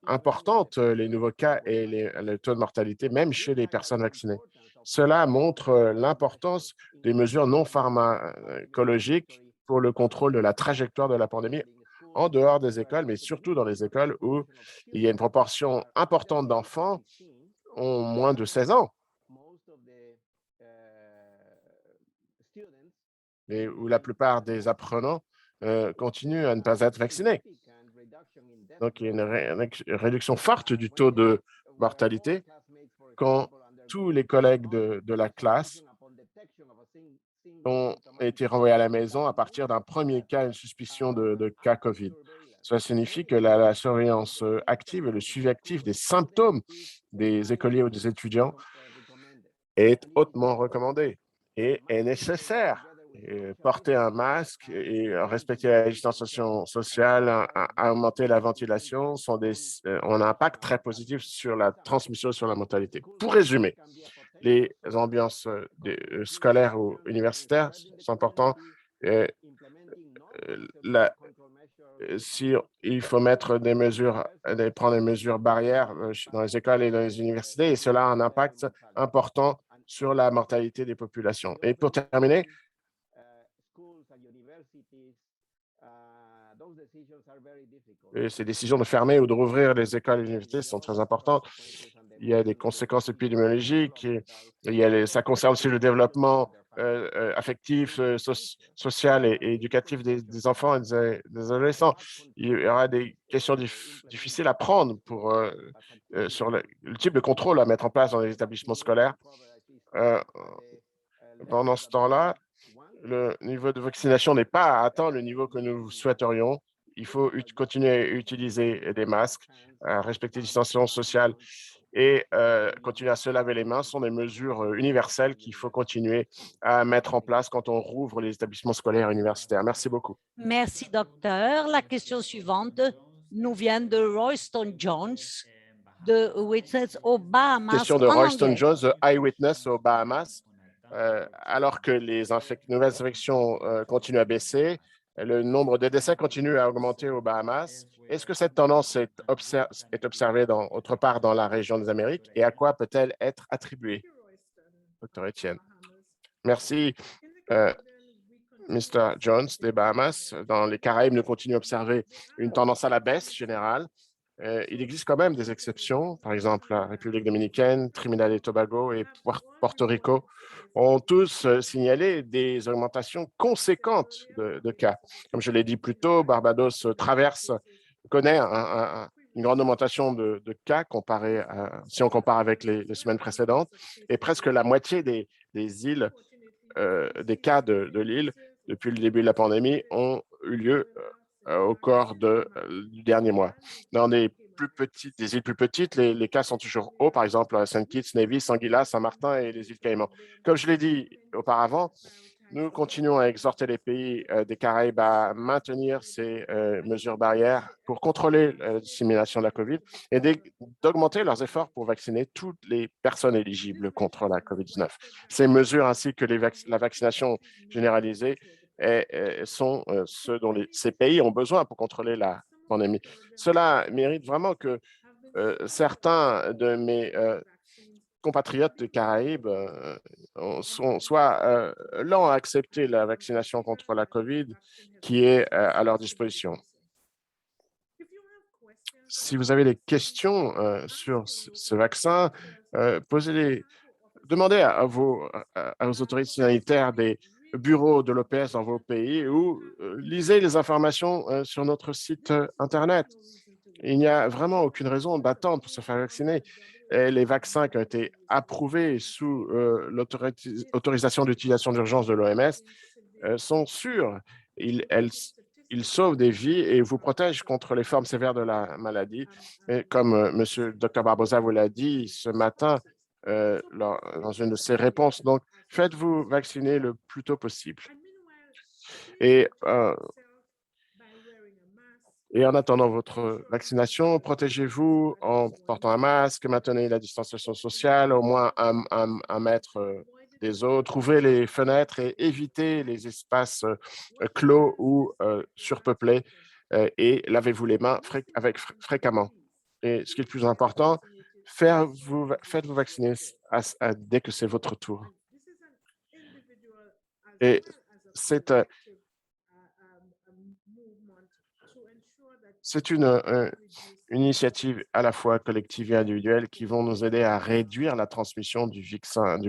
importante les nouveaux cas et le taux de mortalité, même chez les personnes vaccinées. Cela montre l'importance des mesures non pharmacologiques pour le contrôle de la trajectoire de la pandémie en dehors des écoles, mais surtout dans les écoles où il y a une proportion importante d'enfants ont moins de 16 ans. mais où la plupart des apprenants continuent à ne pas être vaccinés. Donc, il y a une réduction forte du taux de mortalité quand tous les collègues de la classe ont été renvoyés à la maison à partir d'un premier cas, une suspicion de cas COVID. Cela signifie que la surveillance active et le suivi actif des symptômes des écoliers ou des étudiants est hautement recommandé et est nécessaire. Et porter un masque et respecter la distanciation sociale, augmenter la ventilation ont un impact très positif sur la transmission, sur la mortalité. Pour résumer, les ambiances scolaires ou universitaires sont importantes. Si il faut mettre des mesures, prendre des mesures barrières dans les écoles et dans les universités, et cela a un impact important sur la mortalité des populations. Et pour terminer, ces décisions de fermer ou de rouvrir les écoles et les universités sont très importantes. Il y a des conséquences épidémiologiques, ça concerne aussi le développement affectif, social et éducatif des enfants et des adolescents. Il y aura des questions difficiles à prendre sur le type de contrôle à mettre en place dans les établissements scolaires. Pendant ce temps-là, le niveau de vaccination n'est pas atteint le niveau que nous souhaiterions. Il faut continuer à utiliser des masques, à respecter la distanciation sociale et continuer à se laver les mains sont des mesures universelles qu'il faut continuer à mettre en place quand on rouvre les établissements scolaires et universitaires. Merci beaucoup. Merci, docteur. La question suivante nous vient de Royston Jones, de Witness aux Bahamas. Question de Royston Jones, de Eyewitness aux Bahamas. Alors que les nouvelles infections continuent à baisser, le nombre de décès continue à augmenter aux Bahamas. Est-ce que cette tendance est observée autre part dans la région des Amériques et à quoi peut-elle être attribuée? Dr. Etienne. Merci, Mr. Jones des Bahamas. Dans les Caraïbes, nous continuons à observer une tendance à la baisse générale. Il existe quand même des exceptions, par exemple la République dominicaine, Trinidad et Tobago et Porto Rico ont tous signalé des augmentations conséquentes de cas. Comme je l'ai dit plus tôt, Barbados connaît une grande augmentation de cas si on compare avec les semaines précédentes, et presque la moitié des îles, des cas de l'île depuis le début de la pandémie ont eu lieu au cours du dernier mois. Dans des îles plus petites, les cas sont toujours hauts, par exemple à Saint Kitts, Nevis, Anguilla, Saint-Martin et les îles Caïmans. Comme je l'ai dit auparavant, nous continuons à exhorter les pays des Caraïbes à maintenir ces mesures barrières pour contrôler la dissémination de la COVID et d'augmenter leurs efforts pour vacciner toutes les personnes éligibles contre la COVID-19. Ces mesures ainsi que la vaccination généralisée sont ceux dont ces pays ont besoin pour contrôler la pandémie. Cela mérite vraiment que certains de mes compatriotes des Caraïbes soient lents à accepter la vaccination contre la COVID qui est à leur disposition. Si vous avez des questions sur ce vaccin, demandez aux autorités sanitaires des bureaux de l'OPS dans vos pays ou lisez les informations sur notre site Internet. Il n'y a vraiment aucune raison d'attendre pour se faire vacciner. Et les vaccins qui ont été approuvés sous l'autorisation d'utilisation d'urgence de l'OMS sont sûrs. Ils sauvent des vies et vous protègent contre les formes sévères de la maladie. Et comme M. Dr Barbosa vous l'a dit ce matin dans une de ses réponses, donc faites-vous vacciner le plus tôt possible. Et en attendant votre vaccination, protégez-vous en portant un masque, maintenez la distanciation sociale, au moins un mètre des autres, ouvrez les fenêtres et évitez les espaces clos ou surpeuplés et lavez-vous les mains fréquemment. Et ce qui est le plus important, faites-vous vacciner dès que c'est votre tour. Et C'est une initiative à la fois collective et individuelle qui vont nous aider à réduire la transmission du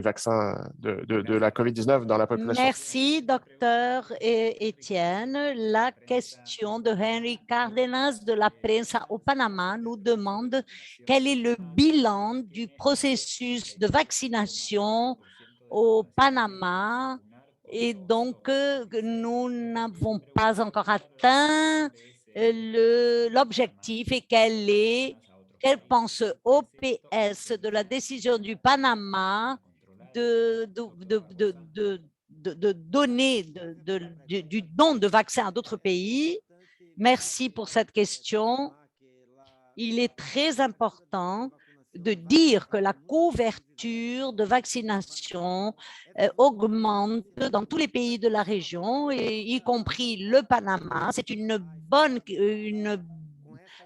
vaccin de la COVID-19 dans la population. Merci, docteur Étienne. La question de Henry Cárdenas de la Prensa au Panama nous demande quel est le bilan du processus de vaccination au Panama. Et donc, nous n'avons pas encore atteint l'objectif et quelle pense OPS de la décision du Panama de donner du don de vaccins à d'autres pays. Merci pour cette question. Il est très important de dire que la couverture de vaccination augmente dans tous les pays de la région, y compris le Panama. C'est une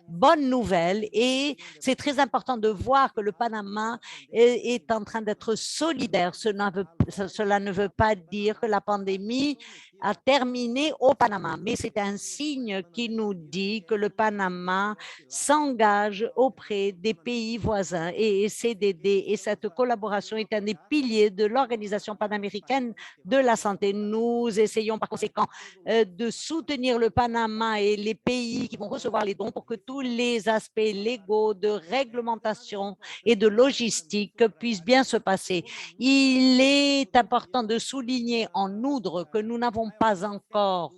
bonne nouvelle et c'est très important de voir que le Panama est en train d'être solidaire. Cela ne veut pas dire que la pandémie a terminé au Panama, mais c'est un signe qui nous dit que le Panama s'engage auprès des pays voisins et essaie d'aider. Et cette collaboration est un des piliers de l'Organisation panaméricaine de la santé. Nous essayons par conséquent de soutenir le Panama et les pays qui vont recevoir les dons pour que tous les aspects légaux de réglementation et de logistique puissent bien se passer. Il est important de souligner en outre que nous n'avons pas encore,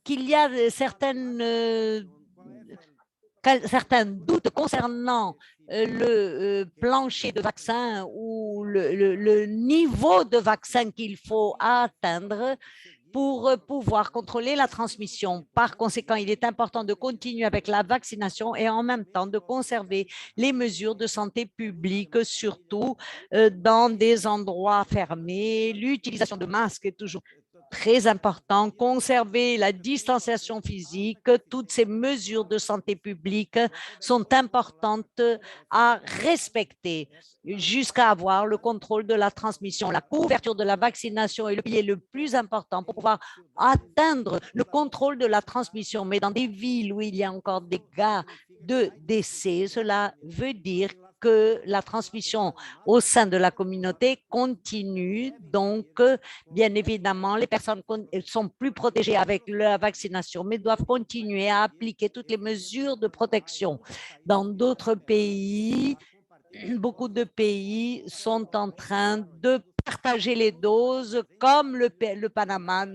qu'il y a certains doutes concernant le plancher de vaccin ou le niveau de vaccin qu'il faut atteindre pour pouvoir contrôler la transmission. Par conséquent, il est important de continuer avec la vaccination et en même temps de conserver les mesures de santé publique, surtout dans des endroits fermés. L'utilisation de masques est toujours très important, conserver la distanciation physique, toutes ces mesures de santé publique sont importantes à respecter jusqu'à avoir le contrôle de la transmission. La couverture de la vaccination est le pilier le plus important pour pouvoir atteindre le contrôle de la transmission. Mais dans des villes où il y a encore des cas de décès, cela veut dire que la transmission au sein de la communauté continue. Donc, bien évidemment, les personnes sont plus protégées avec la vaccination, mais doivent continuer à appliquer toutes les mesures de protection. Dans d'autres pays, beaucoup de pays sont en train de partager les doses, comme le Panama.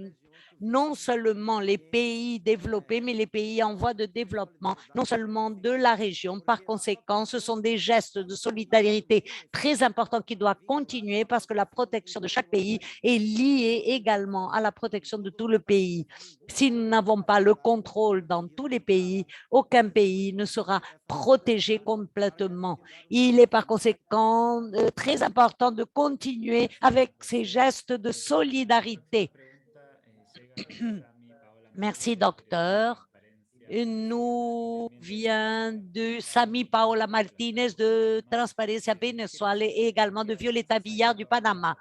Non seulement les pays développés, mais les pays en voie de développement, non seulement de la région. Par conséquent, ce sont des gestes de solidarité très importants qui doivent continuer parce que la protection de chaque pays est liée également à la protection de tout le pays. Si nous n'avons pas le contrôle dans tous les pays, aucun pays ne sera protégé complètement. Il est par conséquent très important de continuer avec ces gestes de solidarité. Merci, docteur. Nous vient de Sami Paola Martinez de Transparencia Venezuela et également de Violeta Villar du Panama.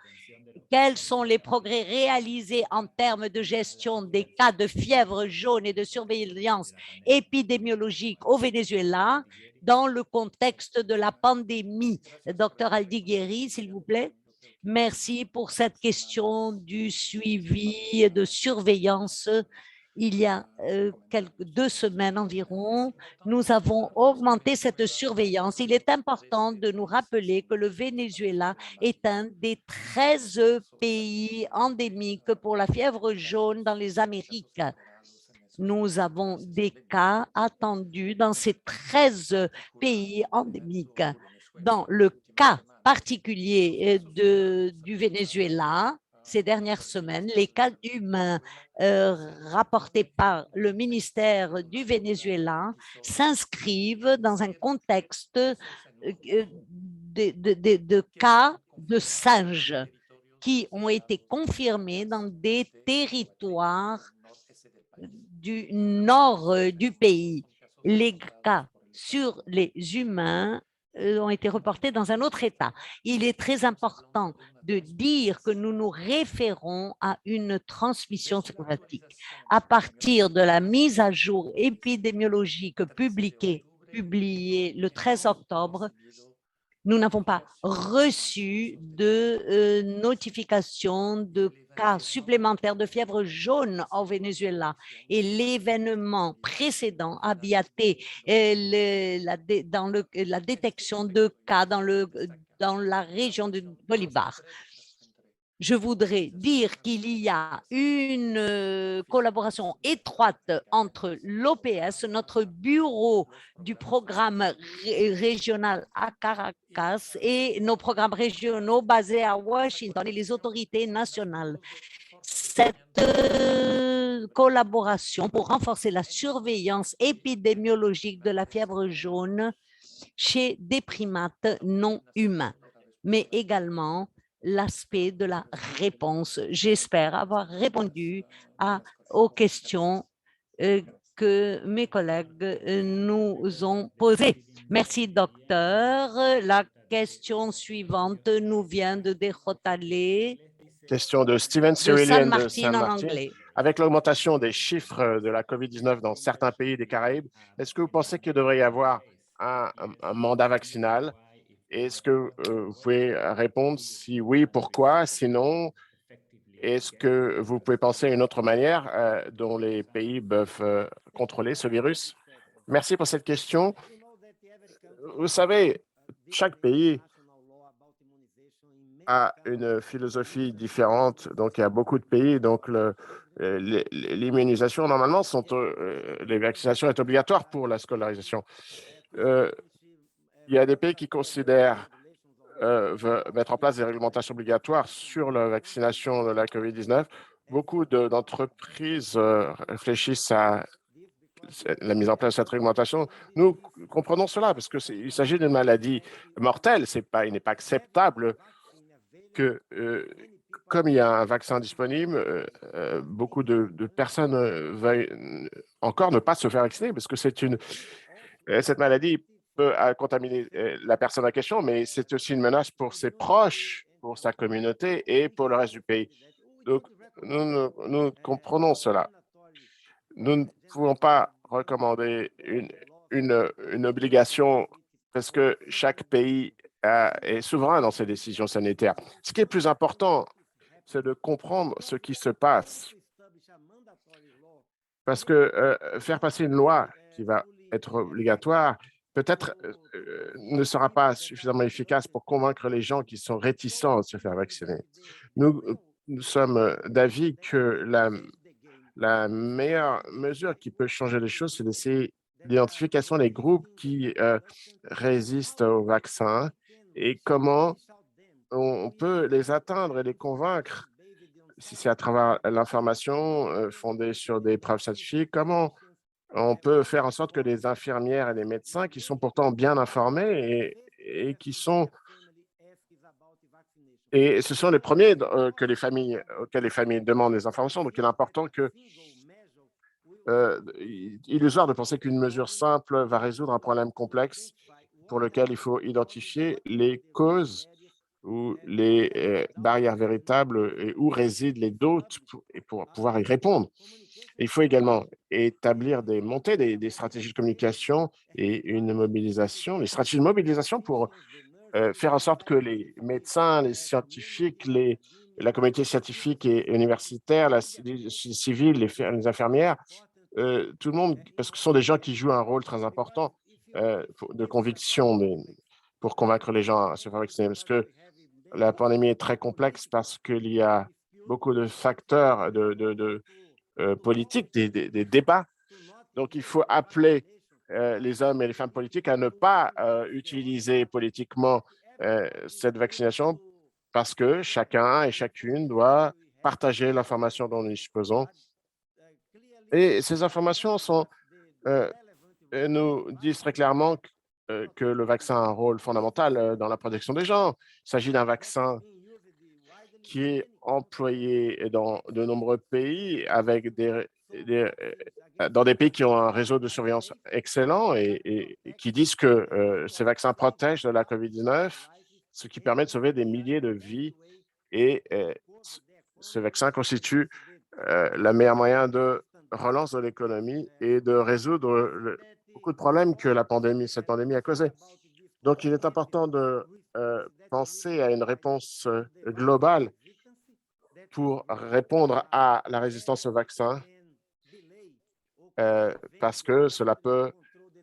Quels sont les progrès réalisés en termes de gestion des cas de fièvre jaune et de surveillance épidémiologique au Venezuela dans le contexte de la pandémie? Docteur Aldigueri, s'il vous plaît. Merci pour cette question du suivi et de surveillance. Il y a 2 semaines environ, nous avons augmenté cette surveillance. Il est important de nous rappeler que le Venezuela est un des 13 pays endémiques pour la fièvre jaune dans les Amériques. Nous avons des cas attendus dans ces 13 pays endémiques. Dans le cas particulier du Venezuela, ces dernières semaines, les cas humains rapportés par le ministère du Venezuela s'inscrivent dans un contexte de cas de singes qui ont été confirmés dans des territoires du nord du pays. Les cas sur les humains ont été reportés dans un autre État. Il est très important de dire que nous nous référons à une transmission systématique. À partir de la mise à jour épidémiologique publiée le 13 octobre, nous n'avons pas reçu de notification de cas supplémentaires de fièvre jaune au Venezuela. Et l'événement précédent a biaté la détection de cas dans la région de Bolivar. Je voudrais dire qu'il y a une collaboration étroite entre l'OPS, notre bureau du programme régional à Caracas, et nos programmes régionaux basés à Washington et les autorités nationales. Cette collaboration pour renforcer la surveillance épidémiologique de la fièvre jaune chez des primates non humains, mais également l'aspect de la réponse. J'espère avoir répondu aux questions que mes collègues nous ont posées. Merci, docteur. La question suivante nous vient de Derrotale, Question de Steven de Cirillian San de Martin San en Martin. anglais. Avec l'augmentation des chiffres de la COVID-19 dans certains pays des Caraïbes, est-ce que vous pensez qu'il devrait y avoir un mandat vaccinal? Est-ce que vous pouvez répondre si oui, pourquoi? Sinon, est-ce que vous pouvez penser à une autre manière dont les pays peuvent contrôler ce virus? Merci pour cette question. Vous savez, chaque pays a une philosophie différente. Donc, il y a beaucoup de pays. Donc, l'immunisation, normalement, les vaccinations sont obligatoires pour la scolarisation. Il y a des pays qui considèrent mettre en place des réglementations obligatoires sur la vaccination de la COVID-19. Beaucoup d'entreprises réfléchissent à la mise en place de cette réglementation. Nous comprenons cela parce qu'il s'agit d'une maladie mortelle. Il n'est pas acceptable que, comme il y a un vaccin disponible, beaucoup de personnes veuillent encore ne pas se faire vacciner parce que cette maladie peut contaminer la personne en question, mais c'est aussi une menace pour ses proches, pour sa communauté et pour le reste du pays. Donc, nous comprenons cela. Nous ne pouvons pas recommander une obligation parce que chaque pays est souverain dans ses décisions sanitaires. Ce qui est plus important, c'est de comprendre ce qui se passe. Parce que faire passer une loi qui va être obligatoire, peut-être ne sera pas suffisamment efficace pour convaincre les gens qui sont réticents à se faire vacciner. Nous sommes d'avis que la meilleure mesure qui peut changer les choses, c'est d'essayer l'identification des groupes qui résistent au vaccin et comment on peut les atteindre et les convaincre, si c'est à travers l'information fondée sur des preuves scientifiques, comment on peut faire en sorte que les infirmières et les médecins qui sont pourtant bien informés et qui sont et ce sont les premiers auxquels les familles demandent des informations. Donc, il est important que illusoire de penser qu'une mesure simple va résoudre un problème complexe pour lequel il faut identifier les causes ou les barrières véritables et où résident les doutes pour pouvoir y répondre. Il faut également établir des stratégies de communication et une mobilisation, des stratégies de mobilisation pour faire en sorte que les médecins, les scientifiques, la communauté scientifique et universitaire, les civils, les infirmières, tout le monde, parce que ce sont des gens qui jouent un rôle très important de conviction pour convaincre les gens à se faire vacciner. Parce que la pandémie est très complexe parce qu'il y a beaucoup de facteurs politiques, des débats. Donc, il faut appeler les hommes et les femmes politiques à ne pas utiliser politiquement cette vaccination parce que chacun et chacune doit partager l'information dont nous disposons. Et ces informations nous disent très clairement que le vaccin a un rôle fondamental dans la protection des gens. Il s'agit d'un vaccin qui est employé dans de nombreux pays avec dans des pays qui ont un réseau de surveillance excellent et qui disent que ces vaccins protègent de la COVID-19, ce qui permet de sauver des milliers de vies. Et ce vaccin constitue le meilleur moyen de relance de l'économie et de résoudre beaucoup de problèmes que cette pandémie a causés. Donc, il est important de penser à une réponse globale pour répondre à la résistance au vaccin, parce que cela peut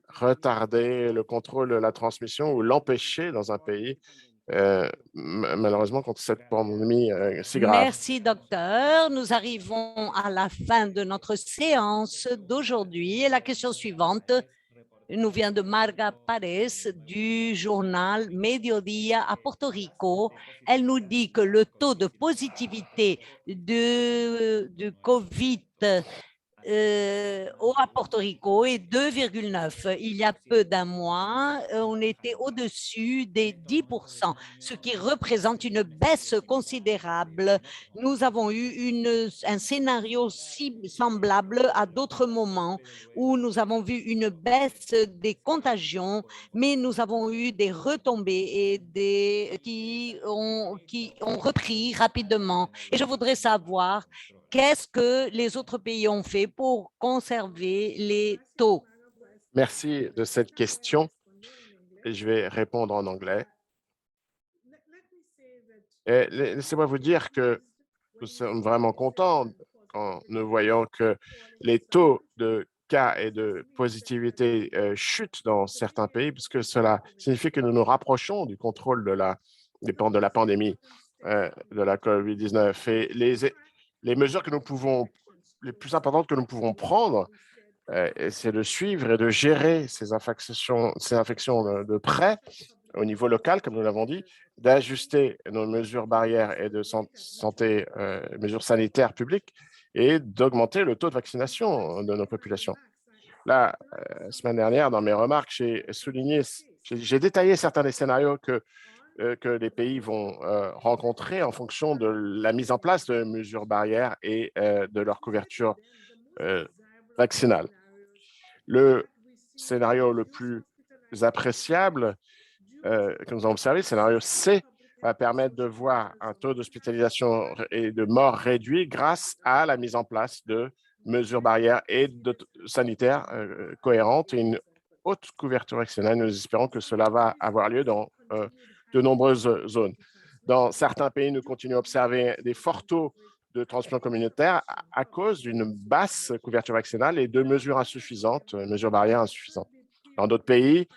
retarder le contrôle de la transmission ou l'empêcher dans un pays, malheureusement, contre cette pandémie si grave. Merci, docteur. Nous arrivons à la fin de notre séance d'aujourd'hui. Et la question suivante nous vient de Marga Pares du journal Mediodía à Porto Rico. Elle nous dit que le taux de positivité de COVID à Porto Rico est 2,9. Il y a peu d'un mois, on était au-dessus des 10%, ce qui représente une baisse considérable. Nous avons eu un scénario semblable à d'autres moments où nous avons vu une baisse des contagions, mais nous avons eu des retombées et qui ont repris rapidement. Et je voudrais savoir qu'est-ce que les autres pays ont fait pour conserver les taux? Merci de cette question. Je vais répondre en anglais. Laissez-moi vous dire que nous sommes vraiment contents quand nous voyons que les taux de cas et de positivité chutent dans certains pays, puisque cela signifie que nous nous rapprochons du contrôle de la pandémie de la COVID-19. Et les mesures les plus importantes que nous pouvons prendre, c'est de suivre et de gérer ces infections de près au niveau local, comme nous l'avons dit, d'ajuster nos mesures barrières et de santé, mesures sanitaires publiques, et d'augmenter le taux de vaccination de nos populations. La semaine dernière, dans mes remarques, j'ai détaillé certains des scénarios que les pays vont rencontrer en fonction de la mise en place de mesures barrières et de leur couverture vaccinale. Le scénario le plus appréciable que nous avons observé, le scénario C, va permettre de voir un taux d'hospitalisation et de mort réduit grâce à la mise en place de mesures barrières et sanitaires cohérentes et une haute couverture vaccinale. Nous espérons que cela va avoir lieu dans de nombreuses zones. Dans certains pays, nous continuons à observer des forts taux de transmission communautaire à cause d'une basse couverture vaccinale et de mesures insuffisantes, mesures barrières insuffisantes. Dans d'autres pays,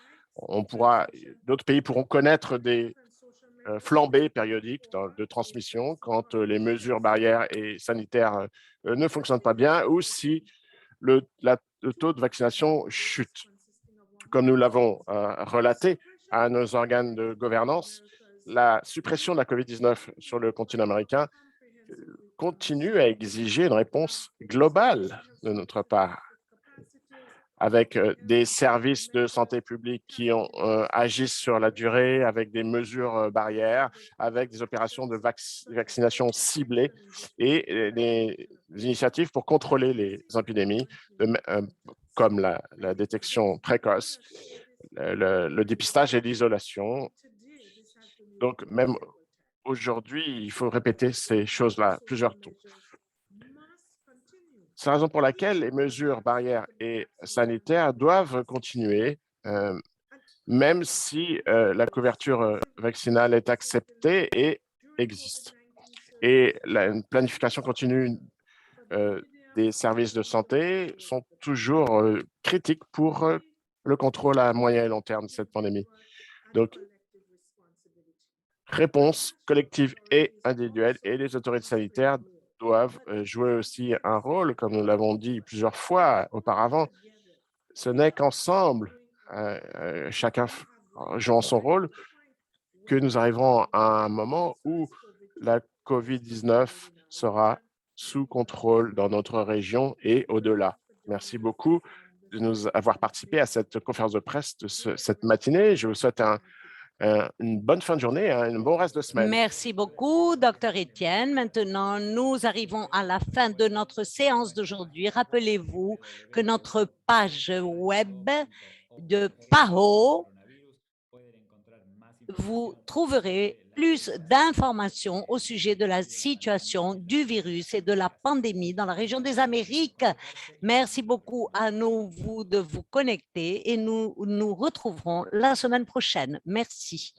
d'autres pays pourront connaître des flambées périodiques de transmission quand les mesures barrières et sanitaires ne fonctionnent pas bien ou si le taux de vaccination chute. Comme nous l'avons relaté à nos organes de gouvernance, la suppression de la COVID-19 sur le continent américain continue à exiger une réponse globale de notre part, avec des services de santé publique qui agissent sur la durée, avec des mesures barrières, avec des opérations de vaccination ciblées et des initiatives pour contrôler les épidémies, comme la détection précoce, le dépistage et l'isolation. Donc, même aujourd'hui, il faut répéter ces choses-là plusieurs tours. C'est la raison pour laquelle les mesures barrières et sanitaires doivent continuer, même si la couverture vaccinale est acceptée et existe. Et une planification continue des services de santé sont toujours critiques pour le contrôle à moyen et long terme de cette pandémie. Donc, réponse collective et individuelle, et les autorités sanitaires doivent jouer aussi un rôle, comme nous l'avons dit plusieurs fois auparavant. Ce n'est qu'ensemble, chacun jouant son rôle, que nous arriverons à un moment où la COVID-19 sera sous contrôle dans notre région et au-delà. Merci beaucoup de nous avoir participé à cette conférence de presse de cette matinée. Je vous souhaite une bonne fin de journée, un bon reste de semaine. Merci beaucoup, Dr. Étienne. Maintenant, nous arrivons à la fin de notre séance d'aujourd'hui. Rappelez-vous que notre page web de PAHO, vous trouverez plus d'informations au sujet de la situation du virus et de la pandémie dans la région des Amériques. Merci beaucoup à vous de vous connecter et nous nous retrouverons la semaine prochaine. Merci.